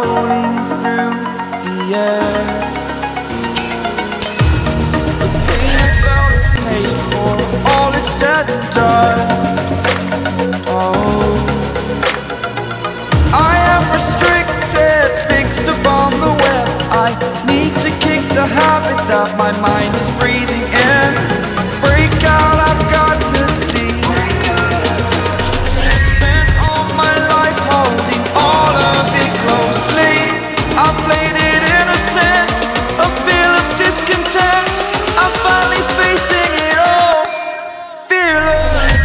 rolling through the air. The pain I felt is paid for, all is said and done. Oh, I am restricted, fixed upon the web. I need to kick the habit that my mind is breathing in. Break out, I've got to see. Spent all my life holding all of it closely. I played it innocent, a feel of discontent. I'm finally facing it all, fearless.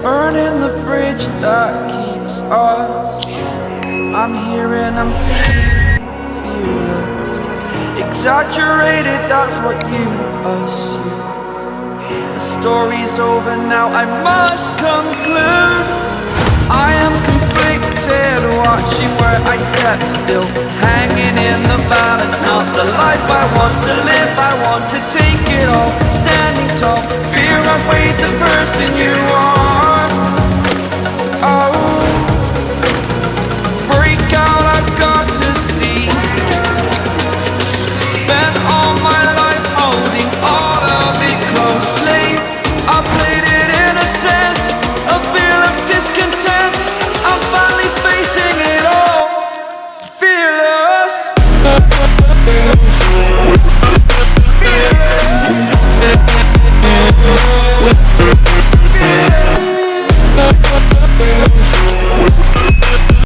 Burning the bridge that keeps us. I'm here and I'm feeling exaggerated, that's what you assume. The story's over now, I must conclude. I am conflicted, watching where I step still, hanging in the balance. Not the life I want to live, I want to take it all. Standing tall, fear I've weighed the person you are.